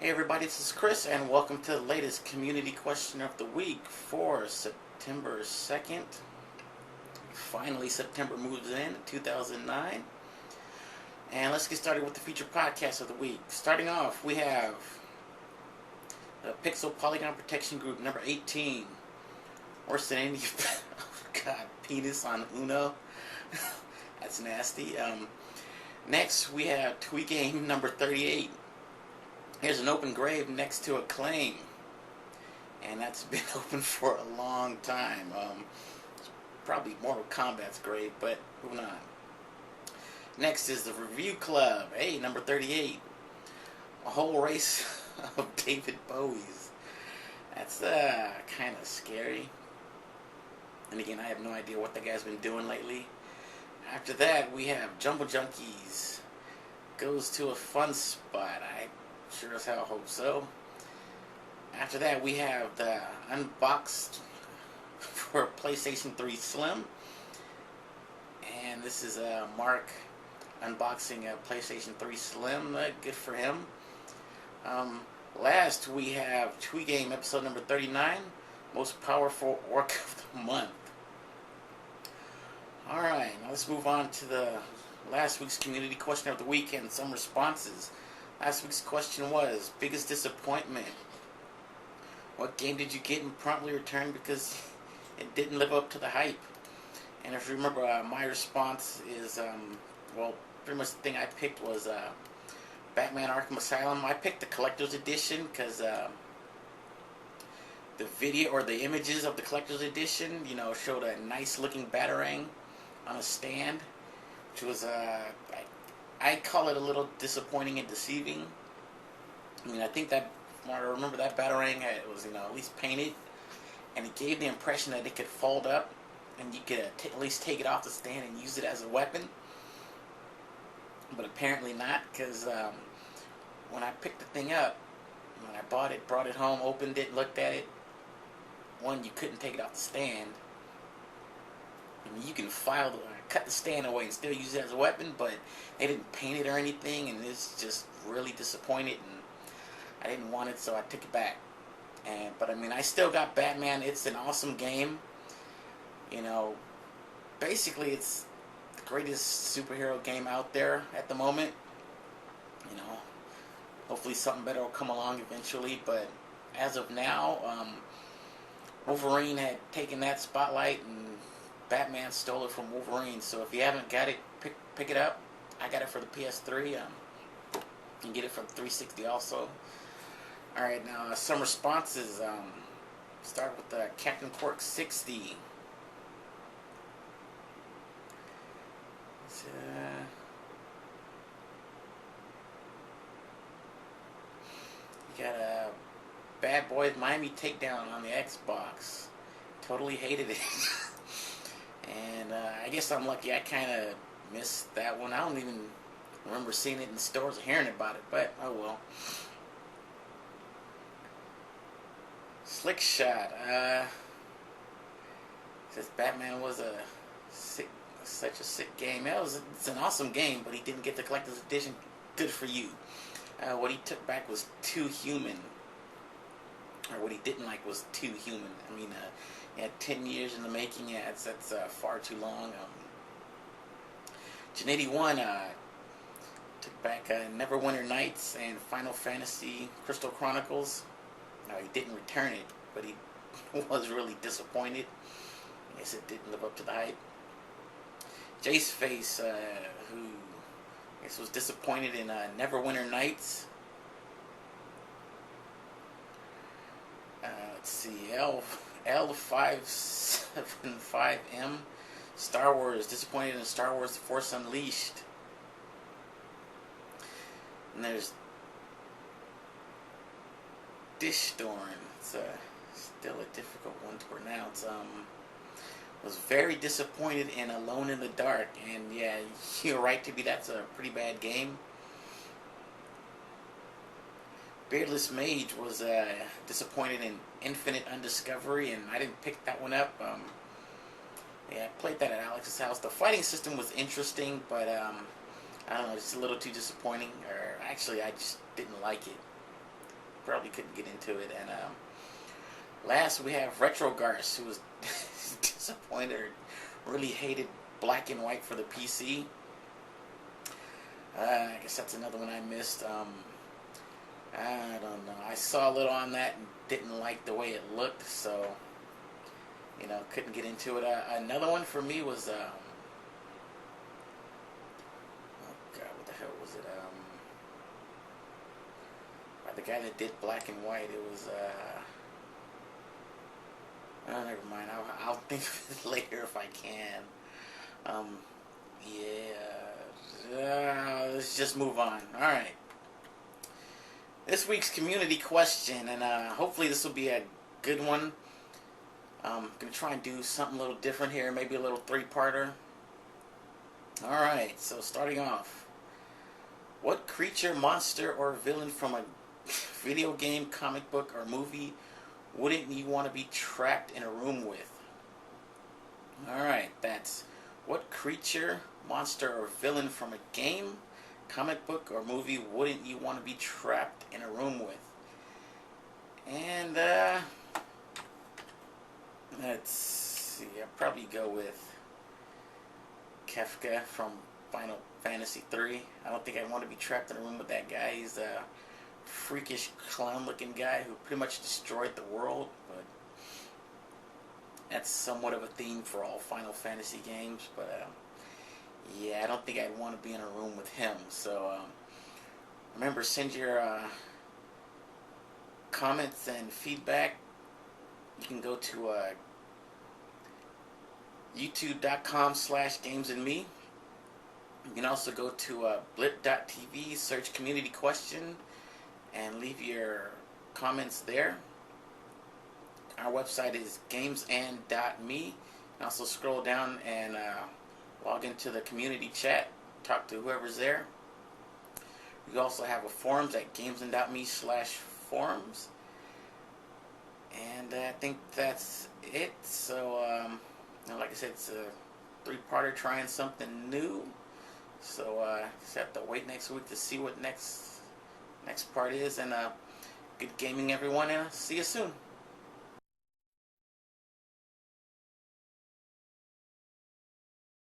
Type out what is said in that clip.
Hey everybody, this is Chris and welcome to the latest community question of the week for September 2nd. Finally, September moves in, 2009. And let's get started with the featured podcast of the week. Starting off, we have the Pixel Polygon Protection Group number 18. Worse than any, oh god, penis on Uno. That's nasty. Next, we have Tweet Game number 38. Here's an open grave next to a claim, and that's been open for a long time. Probably Mortal Kombat's grave, but moving on. Next is the Review Club, hey, number 38. A whole race of David Bowies. That's kind of scary. And again, I have no idea what the guy's been doing lately. After that, we have Jumbo Junkies. Goes to a fun spot. I sure as hell hope so. After that, we have the unboxed for PlayStation 3 Slim. And this is Mark unboxing a PlayStation 3 Slim. Good for him. Last, we have Tweet Game episode number 39. Most powerful orc of the month. Alright, now let's move on to the last week's community question of the week and some responses. Last week's question was, biggest disappointment. What game did you get and promptly returned because it didn't live up to the hype? And if you remember, my response is, pretty much the thing I picked was Batman Arkham Asylum. I picked the collector's edition because the video or the images of the collector's edition, showed a nice looking Batarang on a stand, which was I call it a little disappointing and deceiving. I mean, I think that, I remember that Batarang, it was, at least painted, and it gave the impression that it could fold up, and you could at least take it off the stand and use it as a weapon. But apparently not, because when I picked the thing up, when I bought it home, opened it, looked at it, one, you couldn't take it off the stand. I mean, you can cut the stand away and still use it as a weapon, but they didn't paint it or anything, and it's just really disappointed, and I didn't want it, so I took it back. But I mean, I still got Batman. It's an awesome game. Basically, it's the greatest superhero game out there at the moment. Hopefully something better will come along eventually, but as of now, Wolverine had taken that spotlight, and Batman stole it from Wolverine. So if you haven't got it, pick it up. I got it for the PS3. You can get it from 360 also. Alright, now some responses. Start with Captain Quark 60. You got a Bad Boys Miami Takedown on the Xbox. Totally hated it. And I guess I'm lucky. I kind of missed that one. I don't even remember seeing it in the stores or hearing about it, but oh well. Slick Shot. Says Batman was such a sick game. It's an awesome game, but he didn't get the collector's edition. Good for you. What he took back was too human. Or what he didn't like was too human. I mean, 10 years in the making, that's far too long. Jan81 took back Neverwinter Nights and Final Fantasy Crystal Chronicles. He didn't return it, but he was really disappointed. I guess it didn't live up to the hype. Jace Face, who I guess was disappointed in Neverwinter Nights. Let's see, L575M, Star Wars, disappointed in Star Wars The Force Unleashed. And there's Dishthorn. It's still a difficult one to pronounce. Was very disappointed in Alone in the Dark, and yeah, you're right to be. That's a pretty bad game. Beardless Mage was disappointed in Infinite Undiscovery, and I didn't pick that one up. I played that at Alex's house. The fighting system was interesting, but I don't know, it's a little too disappointing. Or actually, I just didn't like it. probably couldn't get into it. And last we have Retro Garce, who was disappointed or really hated Black and White for the PC. I guess that's another one I missed. I don't know. I saw a little on that and didn't like the way it looked, so couldn't get into it. Another one for me was oh god, what the hell was it? By the guy that did Black and White. It was oh, never mind. I'll think of it later if I can. Let's just move on. All right. This week's community question, and hopefully this will be a good one. I'm going to try and do something a little different here, maybe a little three-parter. Alright, so starting off. What creature, monster, or villain from a video game, comic book, or movie wouldn't you want to be trapped in a room with? Alright, that's what creature, monster, or villain from a game, comic book, or movie wouldn't you want to be trapped in a room with? And let's see, I'll probably go with Kefka from Final Fantasy III. I don't think I'd want to be trapped in a room with that guy. He's a freakish clown-looking guy who pretty much destroyed the world, but that's somewhat of a theme for all Final Fantasy games. But yeah, I don't think I'd want to be in a room with him. So remember, send your comments and feedback. You can go to youtube.com/gamesandme. You can also go to blip.tv, search community question, and leave your comments there. Our website is gamesand.me. And also scroll down and log into the community chat. Talk to whoever's there. We also have a forums at gamesand.me/forums. And I think that's it. So, like I said, it's a three-parter, trying something new. So, just have to wait next week to see what next part is. And good gaming, everyone, and see you soon.